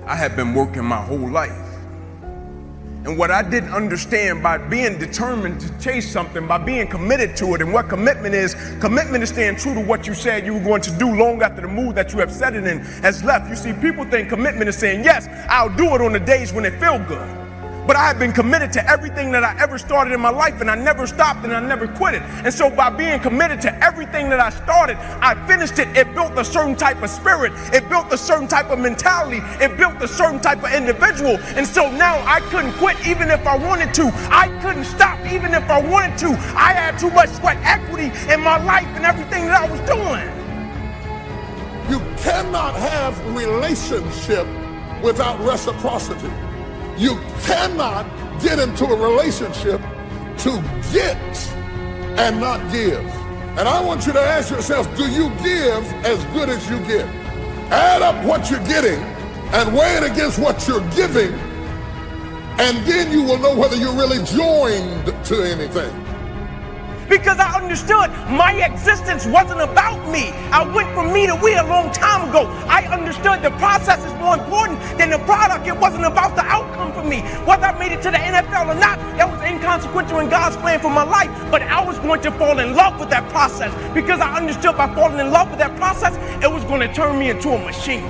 I had been working my whole life. And what I didn't understand, by being determined to chase something, by being committed to it, and what commitment is staying true to what you said you were going to do long after the mood that you have set it in has left. You see, people think commitment is saying, yes, I'll do it on the days when it feels good. But I have been committed to everything that I ever started in my life, and I never stopped and I never quit it. And so by being committed to everything that I started, I finished it. It built a certain type of spirit. It built a certain type of mentality. It built a certain type of individual. And so now I couldn't quit even if I wanted to. I couldn't stop even if I wanted to. I had too much sweat equity in my life and everything that I was doing. You cannot have relationship without reciprocity. You cannot get into a relationship to get and not give. And I want you to ask yourself, do you give as good as you get? Add up what you're getting and weigh it against what you're giving, and then you will know whether you're really joined to anything. Because I understood my existence wasn't about me. I went from me to we a long time ago. I understood the process is more important than the product. It wasn't about the outcome for me. Whether I made it to the NFL or not, that was inconsequential in God's plan for my life. But I was going to fall in love with that process, because I understood by falling in love with that process, it was going to turn me into a machine.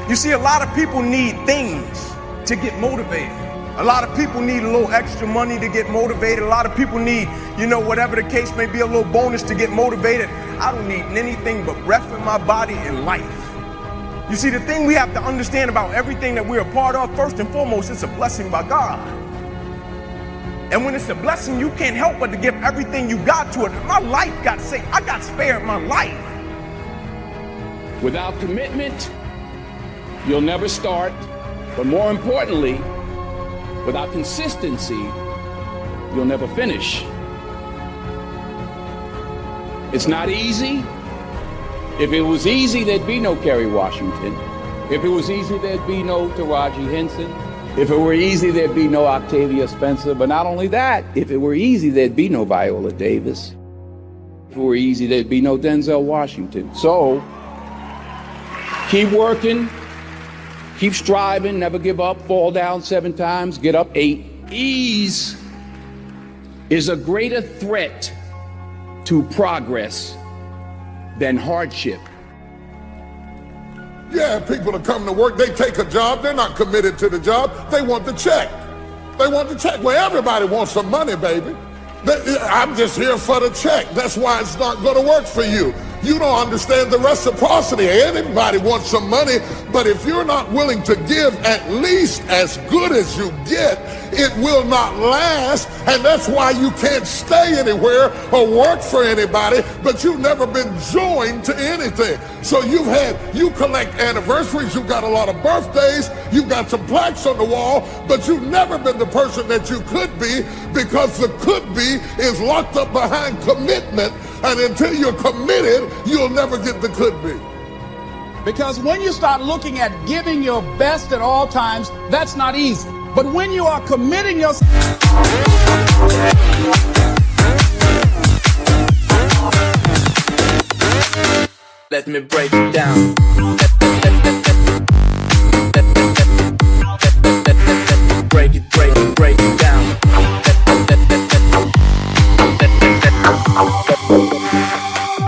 You see, a lot of people need things to get motivated. A lot of people need a little extra money to get motivated. A lot of people need, whatever the case may be, a little bonus to get motivated. I don't need anything but breath in my body and life. You see, the thing we have to understand about everything that we're a part of, first and foremost, it's a blessing by God. And when it's a blessing, you can't help but to give everything you got to it. My life got saved. I got spared my life. Without commitment, you'll never start. But more importantly, without consistency, you'll never finish. It's not easy. If it was easy, there'd be no Kerry Washington. If it was easy, there'd be no Taraji Henson. If it were easy, there'd be no Octavia Spencer. But not only that, if it were easy, there'd be no Viola Davis. If it were easy, there'd be no Denzel Washington. So, keep working. Keep striving, never give up, fall down 7 times, get up 8. Ease is a greater threat to progress than hardship. Yeah, people that come to work, they take a job, they're not committed to the job, they want the check. They want the check. Well, everybody wants some money, baby. I'm just here for the check. That's why it's not going to work for you. You don't understand the reciprocity. Anybody wants some money, but if you're not willing to give at least as good as you get, it will not last, and that's why you can't stay anywhere or work for anybody, but you've never been joined to anything. So you collect anniversaries, you've got a lot of birthdays, you've got some plaques on the wall, but you've never been the person that you could be, because the could be is locked up behind commitment, and until you're committed, you'll never get the could be. Because when you start looking at giving your best at all times, that's not easy. But when you are committing yourself... Let me break it down. Break it down.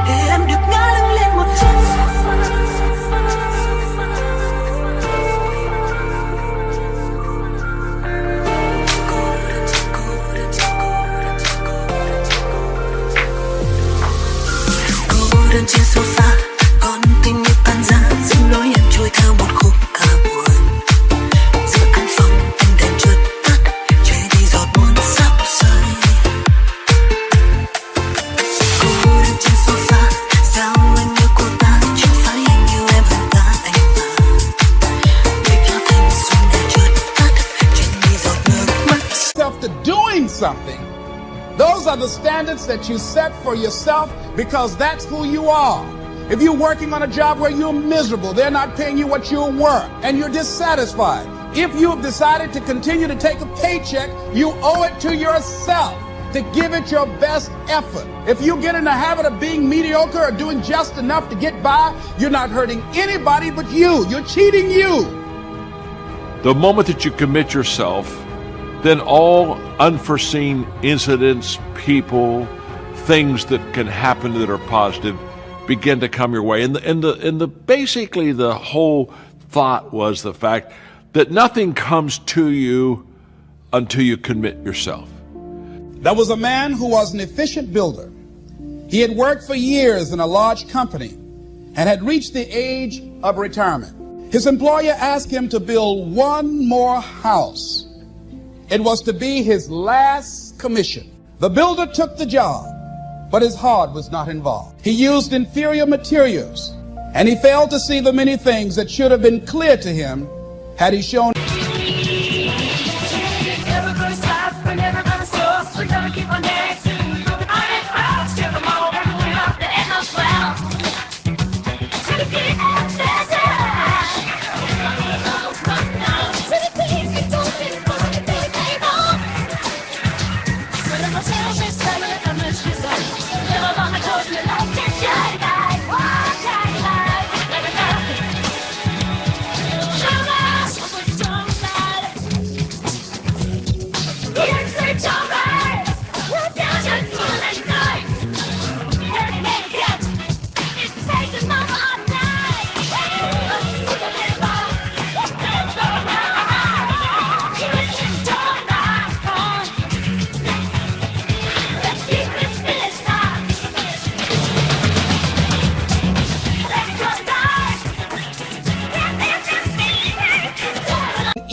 Em được ngã lưng lên một chút. Cô đơn trên sofa, con tim như tan rã, dừng lối em trôi theo một khúc ca buồn. Giữa căn phòng ánh đèn chợt tắt, che đi giọt buồn sắp rơi. Cô đơn trên sofa, sao anh như cô ta, chẳng phải anh yêu em hơn cả anh mà. Để cho thanh xuân này chợt tắt, che đi giọt nước mắt. Yourself to doing something. Those are the standards that you set for yourself, because that's who you are. If you're working on a job where you're miserable, they're not paying you what you're worth, and you're dissatisfied. If you've decided to continue to take a paycheck, you owe it to yourself to give it your best effort. If you get in the habit of being mediocre or doing just enough to get by, you're not hurting anybody but you. You're cheating you. The moment that you commit yourself, then all unforeseen incidents, people, things that can happen that are positive begin to come your way. Basically the whole thought was the fact that nothing comes to you until you commit yourself. There was a man who was an efficient builder. He had worked for years in a large company and had reached the age of retirement. His employer asked him to build one more house. It was to be his last commission. The builder took the job, but his heart was not involved. He used inferior materials, and he failed to see the many things that should have been clear to him had he shown.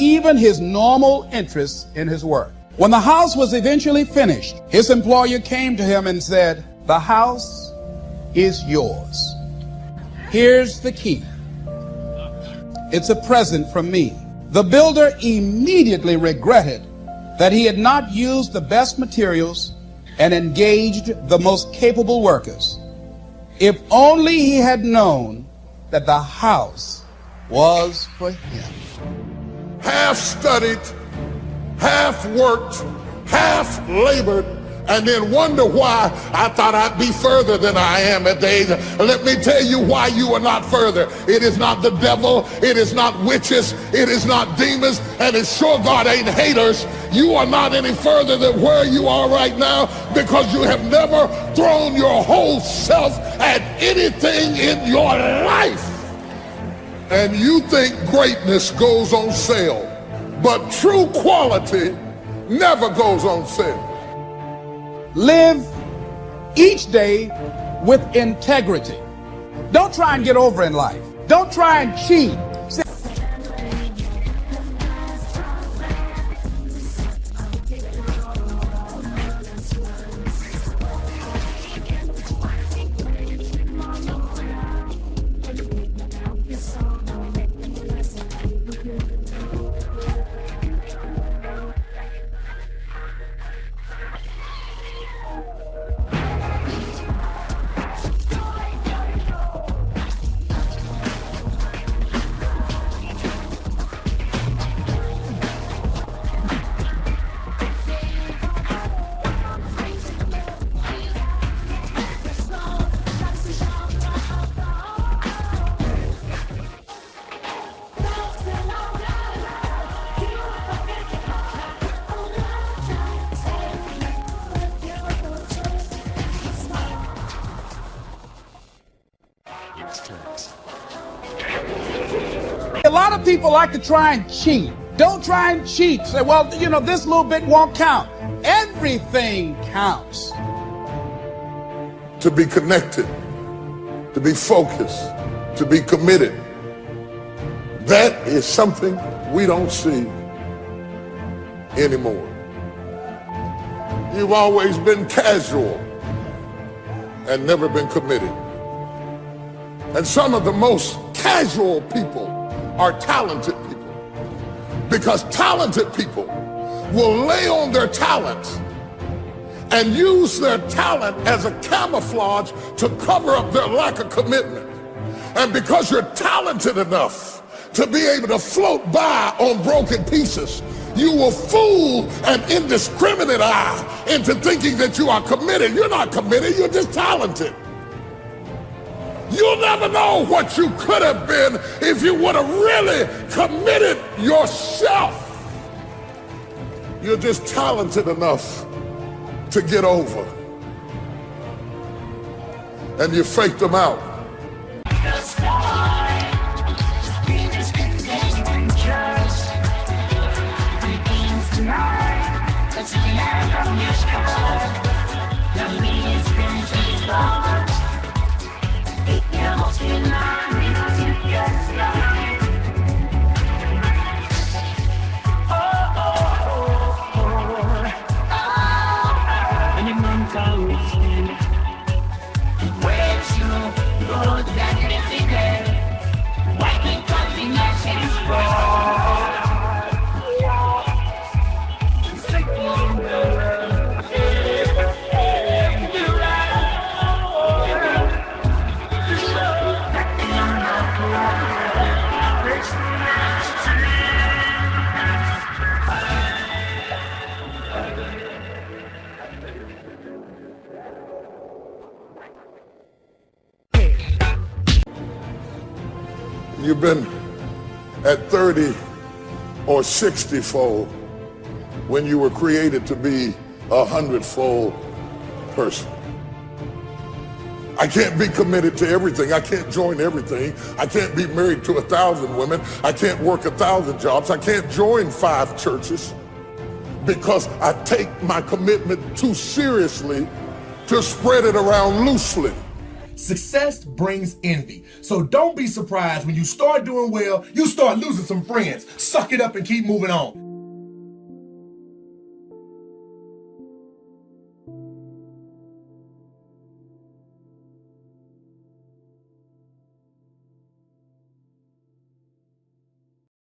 Even his normal interest in his work. When the house was eventually finished, his employer came to him and said, "The house is yours. Here's the key. It's a present from me." The builder immediately regretted that he had not used the best materials and engaged the most capable workers. If only he had known that the house was for him. Half studied, half worked, half labored, and then wonder why I thought I'd be further than I am at the age. Let me tell you why you are not further. It is not the devil, it is not witches, it is not demons, and it's sure God ain't haters. You are not any further than where you are right now because you have never thrown your whole self at anything in your life. And you think greatness goes on sale, but true quality never goes on sale. Live each day with integrity. Don't try and get over in life. Don't try and cheat. A lot of people like to try and cheat. Don't try and cheat. Say, well, you know, this little bit won't count. Everything counts. To be connected, to be focused, to be committed. That is something we don't see anymore. You've always been casual and never been committed. And some of the most casual people are talented people, because talented people will lay on their talents and use their talent as a camouflage to cover up their lack of commitment. And because you're talented enough to be able to float by on broken pieces, you will fool an indiscriminate eye into thinking that you are committed. You're not committed, you're just talented. You'll never know what you could have been if you would have really committed yourself. You're just talented enough to get over. And you faked them out. You've been at 30 or 60-fold when you were created to be 100-fold person. I can't be committed to everything. I can't join everything. I can't be married to 1,000 women. I can't work 1,000 jobs. I can't join 5 churches because I take my commitment too seriously to spread it around loosely. Success brings envy. So don't be surprised when you start doing well, you start losing some friends. Suck it up and keep moving on.